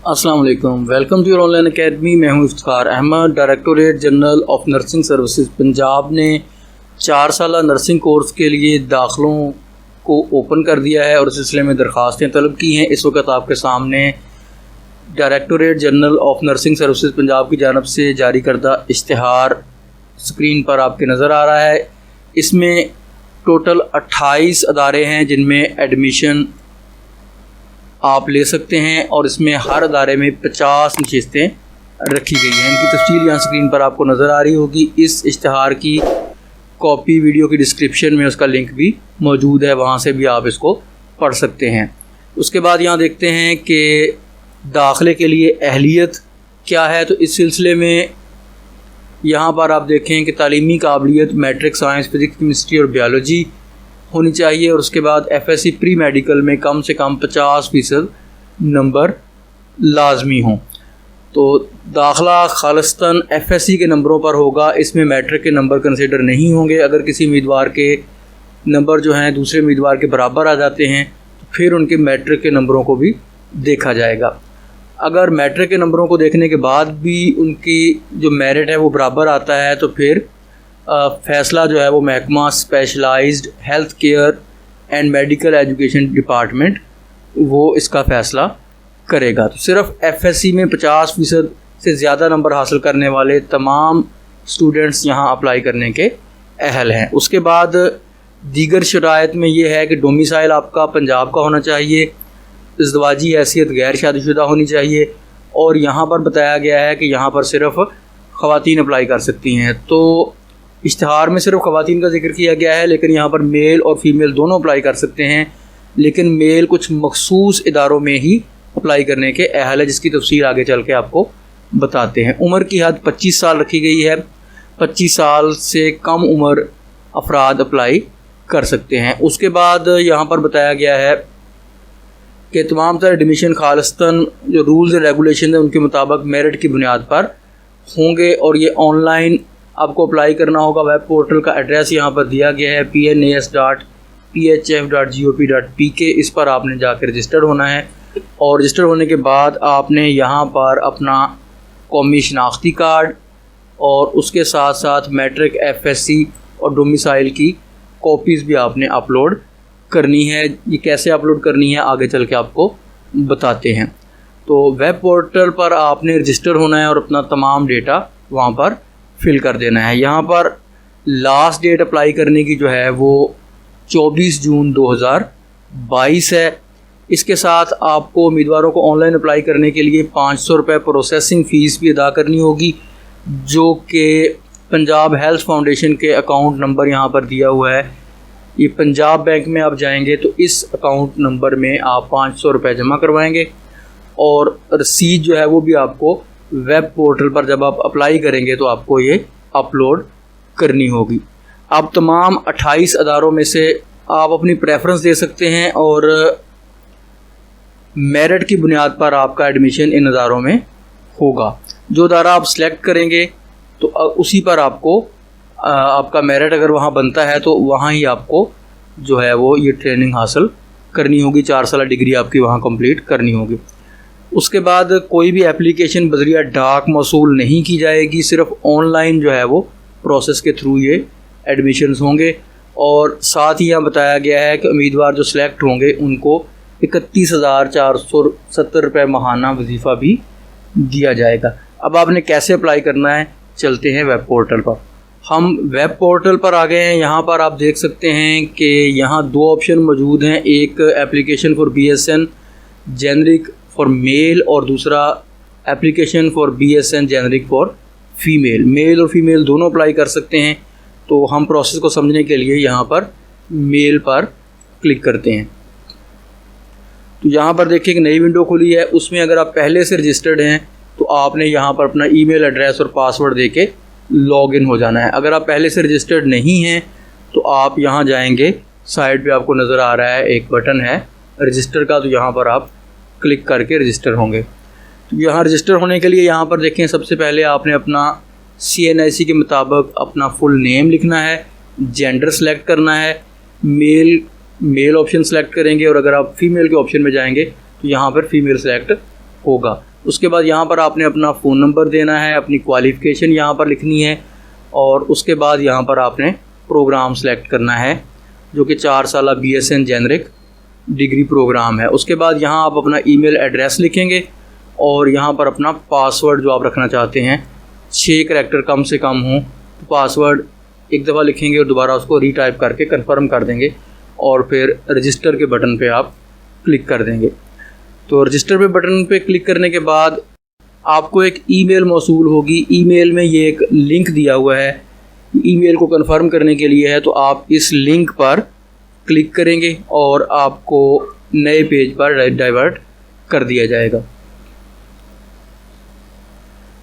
अस्सलाम वालेकुम, welcome to your online academy. मैं हूं Iftikhar Ahmad. Directorate general of nursing services Punjab ने 4 साला नर्सिंग कोर्स के लिए दाखिलों को ओपन कर दिया है और इस सिलसिले में दरख्वास्तें तलब की हैं। इस वक्त आपके सामने directorate general of nursing services Punjab की जानिब से जारी करदा इश्तिहार स्क्रीन पर आपके नज़र आ रहा है। इसमें टोटल 28 अदारे हैं जिनमें एडमिशन आप ले सकते हैं और इसमें हर अदारे में 50 नशिस्तें रखी गई हैं। इनकी तफसील यहाँ स्क्रीन पर आपको नज़र आ रही होगी। इस इश्तिहार की कॉपी वीडियो की डिस्क्रिप्शन में उसका लिंक भी मौजूद है, वहाँ से भी आप इसको पढ़ सकते हैं। उसके बाद यहाँ देखते हैं कि दाखिले के लिए अहलियत क्या है। तो इस सिलसिले में यहाँ पर आप देखें कि तालीमी काबिलियत मैट्रिक साइंस, फिज़िक्स, केमिस्ट्री और बायोलॉजी होनी चाहिए और उसके बाद एफएससी प्री मेडिकल में कम से कम 50% नंबर लाजमी हों। तो दाखिला खालिस्तन एफएससी के नंबरों पर होगा, इसमें मैट्रिक के नंबर कंसिडर नहीं होंगे। अगर किसी उम्मीदवार के नंबर जो हैं दूसरे उम्मीदवार के बराबर आ जाते हैं तो फिर उनके मैट्रिक के नंबरों को भी देखा जाएगा। अगर मैट्रिक के नंबरों को देखने के बाद भी उनकी जो मेरिट है वो बराबर आता है तो फिर फ़ैसला जो है वो महकमा specialised health care and medical education department वो इसका फ़ैसला करेगा। तो सिर्फ एफएससी में 50% से ज़्यादा नंबर हासिल करने वाले तमाम स्टूडेंट्स यहाँ अप्लाई करने के अहल हैं। उसके बाद दीगर शराइत में ये है कि डोमिसाइल आपका पंजाब का होना चाहिए, इज़्दवाजी हैसियत गैर शादीशुदा होनी चाहिए और यहाँ पर बताया गया है कि यहाँ पर सिर्फ ख़वातीन अप्लाई कर सकती हैं। तो इश्तिहार में सिर्फ ख़वातीन का जिक्र किया गया है, लेकिन यहाँ पर मेल और फीमेल दोनों अप्लाई कर सकते हैं, लेकिन मेल कुछ मखसूस इदारों में ही अप्लाई करने के अहल है, जिसकी तफसील आगे चल के आपको बताते हैं। उम्र की हद 25 साल रखी गई है। 25 साल से कम उम्र अफराद अप्लाई कर सकते हैं। उसके बाद यहाँ पर बताया गया है कि तमाम तरह एडमिशन खालिस्तन जो रूल्स एंड रेगुलेशन है उनके मुताबिक मेरिट की बुनियाद पर होंगे और ये ऑनलाइन आपको अप्लाई करना होगा। वेब पोर्टल का एड्रेस यहाँ पर दिया गया है pnas.phf.gop.pk। इस पर आपने जाकर रजिस्टर्ड होना है और रजिस्टर होने के बाद आपने यहाँ पर अपना कौमी शनाख्ती कार्ड और उसके साथ साथ मैट्रिक, एफएससी और डोमिसाइल की कॉपीज़ भी आपने अपलोड करनी है। ये कैसे अपलोड करनी है आगे चल के आपको बताते हैं। तो वेब पोर्टल पर आपने रजिस्टर होना है और अपना तमाम डेटा वहाँ पर फिल कर देना है। यहाँ पर लास्ट डेट अप्लाई करने की जो है वो 24 जून 2022 है। इसके साथ आपको उम्मीदवारों को ऑनलाइन अप्लाई करने के लिए 500 रुपये प्रोसेसिंग फ़ीस भी अदा करनी होगी, जो कि पंजाब हेल्थ फाउंडेशन के अकाउंट नंबर यहाँ पर दिया हुआ है। ये पंजाब बैंक में आप जाएंगे तो इस अकाउंट नंबर में आप 500 रुपये जमा करवाएंगे और रसीद जो है वो भी आपको वेब पोर्टल पर जब आप अप्लाई करेंगे तो आपको ये अपलोड करनी होगी। अब तमाम 28 अदारों में से आप अपनी प्रेफरेंस दे सकते हैं और मेरिट की बुनियाद पर आपका एडमिशन इन अदारों में होगा। जो अदारा आप सिलेक्ट करेंगे तो उसी पर आपको आपका मेरिट अगर वहाँ बनता है तो वहाँ ही आपको जो है वो ये ट्रेनिंग हासिल करनी होगी। 4 साल डिग्री आपकी वहाँ कंप्लीट करनी होगी। उसके बाद कोई भी एप्लीकेशन बज़रिया डाक मौसूल नहीं की जाएगी, सिर्फ ऑनलाइन जो है वो प्रोसेस के थ्रू ये एडमिशन्स होंगे। और साथ ही यहाँ बताया गया है कि उम्मीदवार जो सिलेक्ट होंगे उनको 31,470 रुपये माहाना वजीफ़ा भी दिया जाएगा। अब आपने कैसे अप्लाई करना है, चलते हैं वेब पोर्टल पर। हम वेब पोर्टल पर आ गए हैं। यहाँ पर आप देख सकते हैं कि यहाँ 2 ऑप्शन मौजूद हैं, एक application for BSN generic for male और दूसरा application for BSN generic for female. Male और फीमेल दोनों अप्लाई कर सकते हैं। तो हम प्रोसेस को समझने के लिए यहाँ पर मेल पर क्लिक करते हैं। तो यहाँ पर देखिए एक नई विंडो खुली है। उसमें अगर आप पहले से रजिस्टर्ड हैं तो आपने यहाँ पर अपना ईमेल एड्रेस और पासवर्ड देके लॉगिन हो जाना है। अगर आप पहले से रजिस्टर्ड नहीं हैं तो आप यहाँ जाएंगे, साइड पे आपको नज़र आ रहा है एक बटन है रजिस्टर का, तो यहाँ पर आप क्लिक करके रजिस्टर होंगे। तो यहाँ रजिस्टर होने के लिए यहाँ पर देखें सबसे पहले आपने अपना CNIC के मुताबिक अपना फुल नेम लिखना है, जेंडर सेलेक्ट करना है, मेल ऑप्शन सेलेक्ट करेंगे और अगर आप फीमेल के ऑप्शन में जाएंगे तो यहाँ पर फीमेल सेलेक्ट होगा। उसके बाद यहाँ पर आपने अपना फ़ोन नंबर देना है, अपनी क्वालिफ़िकेशन यहाँ पर लिखनी है और उसके बाद यहाँ पर आपने प्रोग्राम सेलेक्ट करना है जो कि 4 साल BSN जेनरिक डिग्री प्रोग्राम है। उसके बाद यहाँ आप अपना ईमेल एड्रेस लिखेंगे और यहाँ पर अपना पासवर्ड जो आप रखना चाहते हैं 6 करैक्टर कम से कम हों, तो पासवर्ड एक दफ़ा लिखेंगे और दोबारा उसको रीटाइप करके कंफर्म कर देंगे और फिर रजिस्टर के बटन पे आप क्लिक कर देंगे। तो रजिस्टर पे बटन पे क्लिक करने के बाद आपको एक ईमेल मौसूल होगी। ईमेल में ये एक लिंक दिया हुआ है, ईमेल को कंफर्म करने के लिए है, तो आप इस लिंक पर क्लिक करेंगे और आपको नए पेज पर डाइवर्ट कर दिया जाएगा।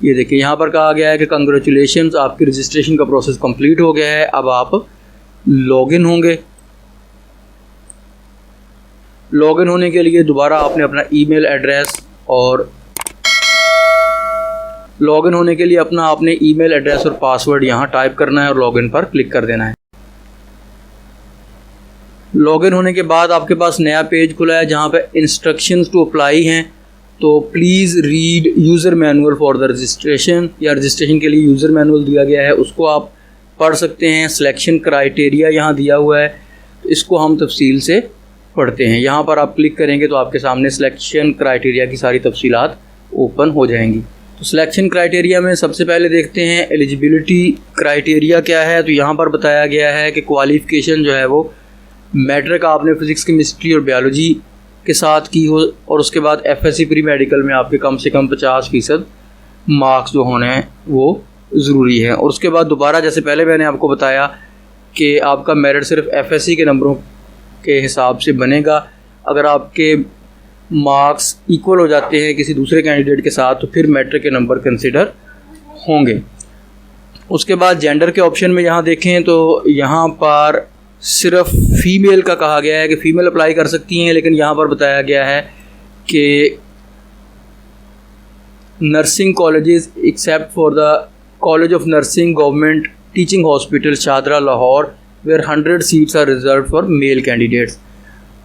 ये देखिए यहाँ पर कहा गया है कि कंग्रेचुलेशंस, आपकी रजिस्ट्रेशन का प्रोसेस कंप्लीट हो गया है। अब आप लॉगिन होंगे। लॉगिन होने के लिए दोबारा आपने अपना ईमेल एड्रेस और लॉगिन होने के लिए आपने ईमेल एड्रेस और पासवर्ड यहाँ टाइप करना है और लॉगिन पर क्लिक कर देना है। लॉगिन होने के बाद आपके पास नया पेज खुला है जहाँ पे इंस्ट्रक्शंस टू अप्लाई हैं। तो please read user manual for the registration, या रजिस्ट्रेशन के लिए यूज़र मैनुअल दिया गया है, उसको आप पढ़ सकते हैं। सिलेक्शन क्राइटेरिया यहाँ दिया हुआ है, इसको हम तफसील से पढ़ते हैं। यहाँ पर आप क्लिक करेंगे तो आपके सामने सिलेक्शन क्राइटेरिया की सारी तफसीलात ओपन हो जाएंगी। तो सिलेक्शन क्राइटेरिया में सबसे पहले देखते हैं एलिजिबिलिटी क्राइटेरिया क्या है। तो यहाँ पर बताया गया है कि क्वालिफ़िकेशन जो है वो मैट्रिक आपने फ़िज़िक्स, केमिस्ट्री और बायोलॉजी के साथ की हो और उसके बाद FSC प्री मेडिकल में आपके कम से कम 50% मार्क्स जो होने हैं वो ज़रूरी है। और उसके बाद दोबारा जैसे पहले मैंने आपको बताया कि आपका मेरिट सिर्फ FSC के नंबरों के हिसाब से बनेगा। अगर आपके मार्क्स इक्वल हो जाते हैं किसी दूसरे कैंडिडेट के साथ तो फिर मैट्रिक के नंबर कंसिडर होंगे। उसके बाद जेंडर के ऑप्शन में यहाँ देखें तो यहाँ पर सिर्फ फ़ीमेल का कहा गया है कि फ़ीमेल अप्लाई कर सकती हैं, लेकिन यहाँ पर बताया गया है कि nursing colleges except for the college of nursing government teaching hospital Shahdara Lahore where 100 seats are reserve for male candidates.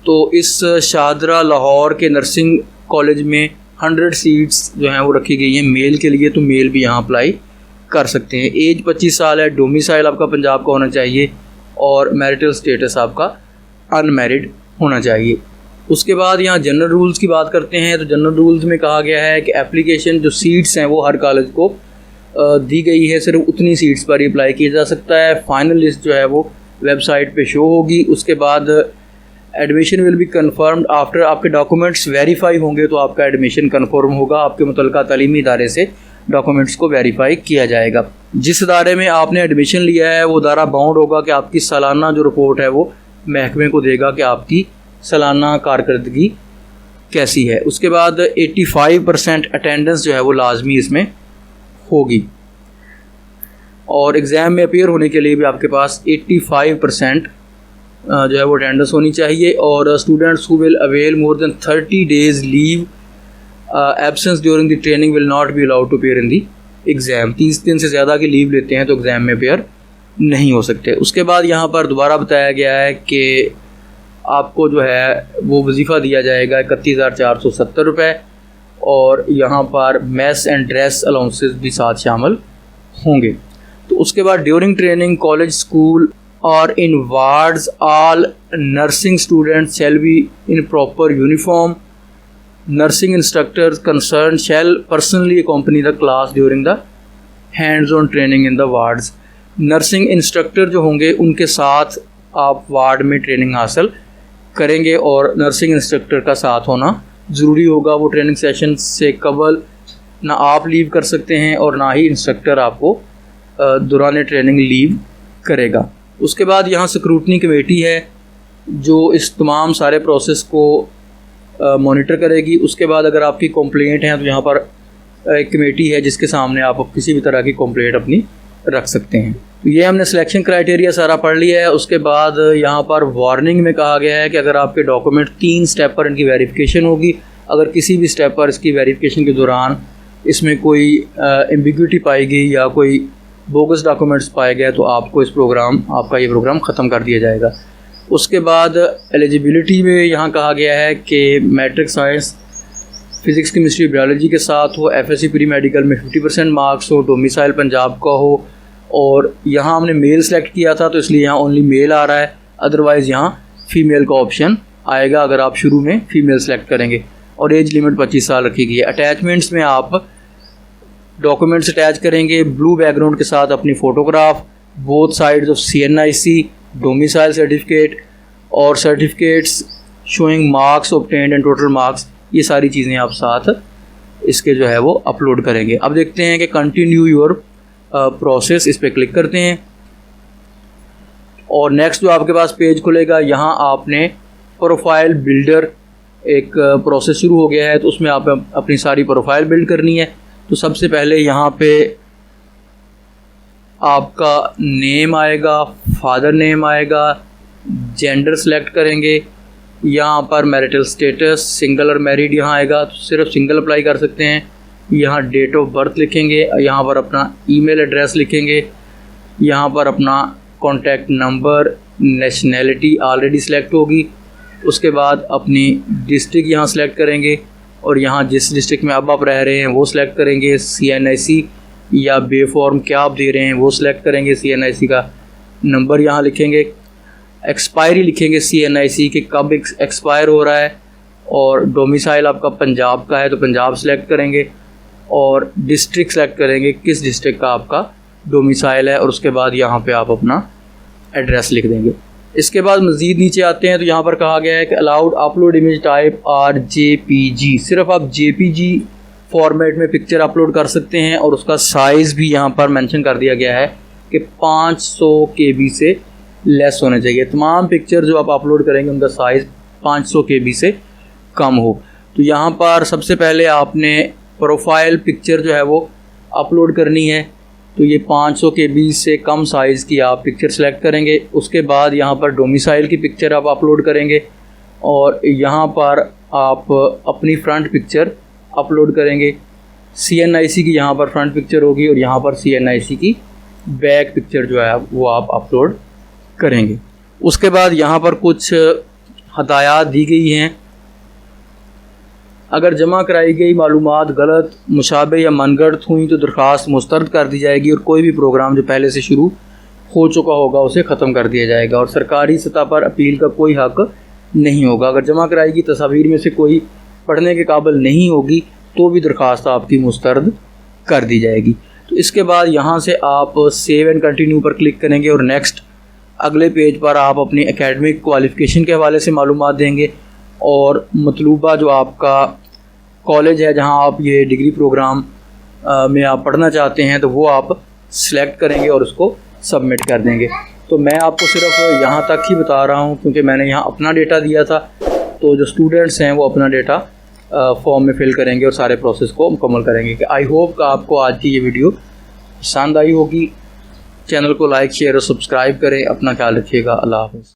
तो इस शाहदरा लाहौर के नर्सिंग कॉलेज में 100 सीट्स जो हैं वो रखी गई हैं मेल के लिए, तो मेल भी यहाँ अप्लाई कर सकते हैं। एज 25 साल है, डोमिसाइल आपका पंजाब का होना चाहिए और मैरिटल स्टेटस आपका अनमैरिड होना चाहिए। उसके बाद यहाँ जनरल रूल्स की बात करते हैं। तो जनरल रूल्स में कहा गया है कि एप्लीकेशन जो सीट्स हैं वो हर कॉलेज को दी गई है, सिर्फ उतनी सीट्स पर ही अप्लाई किया जा सकता है। फाइनल लिस्ट जो है वो वेबसाइट पे शो होगी। उसके बाद admission will be confirmed after, आपके डॉक्यूमेंट्स वेरीफाई होंगे तो आपका एडमिशन कन्फर्म होगा। आपके मुतल्लिका तालीमी इदारे से डॉक्यूमेंट्स को वेरीफाई किया जाएगा। जिस इदारे में आपने एडमिशन लिया है वो इदारा बाउंड होगा कि आपकी सालाना जो रिपोर्ट है वो महकमे को देगा कि आपकी सालाना कारकर्दगी कैसी है। उसके बाद 85% अटेंडेंस जो है वो लाजमी इसमें होगी और एग्ज़ाम में अपीयर होने के लिए भी आपके पास 85% जो है वो अटेंडेंस होनी चाहिए। और students who will avail more than 30 days leave absence during the training will not be allowed to appear in the exam. 30 दिन से ज़्यादा की लीव लेते हैं तो एग्ज़ाम में अपीयर नहीं हो सकते। उसके बाद यहाँ पर दोबारा बताया गया है कि आपको जो है वो वजीफ़ा दिया जाएगा 31,470 रुपये और यहाँ पर मेस एंड ड्रेस अलाउंसेस भी साथ शामिल होंगे। तो उसके बाद ड्यूरिंग ट्रेनिंग कॉलेज स्कूल और in wards all nursing students shall be in proper uniform. Nursing instructors concern shall personally accompany the class during the hands on training in the wards. Nursing instructor जो होंगे उनके साथ आप ward में training हासिल करेंगे और नर्सिंग इंस्ट्रक्टर का साथ होना ज़रूरी होगा। वो ट्रेनिंग सेशन से कबल ना आप लीव कर सकते हैं और ना ही इंस्ट्रक्टर आपको दौरान ट्रेनिंग लीव करेगा। उसके बाद यहाँ स्क्रूटनी कमेटी है जो इस तमाम सारे प्रोसेस को मॉनिटर करेगी। उसके बाद अगर आपकी कंप्लेंट है तो यहाँ पर एक कमेटी है जिसके सामने आप किसी भी तरह की कंप्लेंट अपनी रख सकते हैं। तो ये हमने सिलेक्शन क्राइटेरिया सारा पढ़ लिया है। उसके बाद यहाँ पर वार्निंग में कहा गया है कि अगर आपके डॉक्यूमेंट 3 स्टेप पर इनकी वेरिफिकेशन होगी, अगर किसी भी स्टेप पर इसकी वेरिफिकेशन के दौरान इसमें कोई एम्बिग्यूटी पाई गई या कोई बोगस डॉक्यूमेंट्स पाए गए तो आपको आपका ये प्रोग्राम ख़त्म कर दिया जाएगा। उसके बाद एलिजिबिलिटी में यहाँ कहा गया है कि matric science physics chemistry biology के साथ हो, एफएससी प्री मेडिकल में 50% मार्क्स हो, डोमिसाइल पंजाब का हो। और यहाँ हमने मेल सेलेक्ट किया था तो इसलिए यहाँ ओनली मेल आ रहा है, अदरवाइज़ यहाँ फ़ीमेल का ऑप्शन आएगा अगर आप शुरू में फ़ीमेल सेलेक्ट करेंगे। और एज लिमिट 25 साल रखी गई है। अटैचमेंट्स में आप डॉक्यूमेंट्स अटैच करेंगे ब्लू बैकग्राउंड के साथ अपनी photograph, both sides of CNIC, domicile certificate और certificates showing marks obtained and total marks, ये सारी चीज़ें आप साथ इसके जो है वो अपलोड करेंगे। अब देखते हैं कि कंटिन्यू योर प्रोसेस, इस पर क्लिक करते हैं और नेक्स्ट जो आपके पास पेज खुलेगा, यहाँ आपने प्रोफाइल बिल्डर एक प्रोसेस शुरू हो गया है, तो उसमें आप अपनी सारी प्रोफाइल बिल्ड करनी है। तो सबसे पहले यहाँ पे आपका नेम आएगा, फादर नेम आएगा, जेंडर सेलेक्ट करेंगे, यहाँ पर मैरिटल स्टेटस सिंगल और मैरिड यहाँ आएगा, तो सिर्फ सिंगल अप्लाई कर सकते हैं। यहाँ डेट ऑफ बर्थ लिखेंगे, यहाँ पर अपना ईमेल एड्रेस लिखेंगे, यहाँ पर अपना contact number, nationality already select होगी। उसके बाद अपनी डिस्ट्रिक्ट यहाँ सेलेक्ट करेंगे और यहाँ जिस डिस्ट्रिक्ट में अब आप रह रहे हैं वो सिलेक्ट करेंगे। CNIC या बे फॉर्म क्या आप दे रहे हैं वो सिलेक्ट करेंगे, CNIC का नंबर यहाँ लिखेंगे, एक्सपायरी लिखेंगे CNIC के कब एक्सपायर हो रहा है, और डोमिसाइल आपका पंजाब का है तो पंजाब सेलेक्ट करेंगे और डिस्ट्रिक्ट सेलेक्ट करेंगे किस डिस्ट्रिक्ट का आपका डोमिसाइल है, और उसके बाद यहाँ पे आप अपना एड्रेस लिख देंगे। इसके बाद मज़ीद नीचे आते हैं तो यहाँ पर कहा गया है कि allowed upload image type JPG, सिर्फ आप JPG फॉर्मेट में पिक्चर अपलोड कर सकते हैं और उसका साइज़ भी यहाँ पर मेंशन कर दिया गया है कि 500 KB से लेस होने चाहिए। तमाम पिक्चर जो आप अपलोड करेंगे उनका साइज़ 500 KB से कम हो। तो यहाँ पर सबसे पहले आपने प्रोफाइल पिक्चर जो है वो अपलोड करनी है, तो ये 500 KB से कम साइज़ की आप पिक्चर सेलेक्ट करेंगे। उसके बाद यहाँ पर डोमिसाइल की पिक्चर आप अपलोड करेंगे और यहाँ पर आप अपनी फ्रंट पिक्चर अपलोड करेंगे। CNIC की यहाँ पर फ्रंट पिक्चर होगी और यहाँ पर CNIC की बैक पिक्चर जो है वो आप अपलोड करेंगे। उसके बाद यहाँ पर कुछ हदायत दी गई हैं, अगर जमा कराई गई मालूमात गलत, मुशाबे या मनगढ़ंत हुई तो दरख्वास्त मुस्तरद कर दी जाएगी और कोई भी प्रोग्राम जो पहले से शुरू हो चुका होगा उसे ख़त्म कर दिया जाएगा और सरकारी सतह पर अपील का कोई हक़ नहीं होगा। अगर जमा कराई गई तस्वीर में से कोई पढ़ने के काबिल नहीं होगी तो भी दरख्वास्त आपकी मुस्तरद कर दी जाएगी। तो इसके बाद यहाँ से आप सेव एंड कंटिन्यू पर क्लिक करेंगे और नेक्स्ट अगले पेज पर आप अपनी एकेडमिक क्वालिफ़िकेशन के हवाले से मालूमात देंगे और मतलूबा जो आपका कॉलेज है जहां आप ये डिग्री प्रोग्राम में आप पढ़ना चाहते हैं तो वो आप सिलेक्ट करेंगे और उसको सबमिट कर देंगे। तो मैं आपको सिर्फ यहाँ तक ही बता रहा हूँ क्योंकि मैंने यहाँ अपना डेटा दिया था, तो जो स्टूडेंट्स हैं वो अपना डेटा फॉर्म में फिल करेंगे और सारे प्रोसेस को मुकम्मल करेंगे। कि आई होप कि आपको आज की ये वीडियो पसंद आई होगी। चैनल को लाइक शेयर और सब्सक्राइब करें। अपना ख्याल रखिएगा। अल्लाह हाफ़िज़।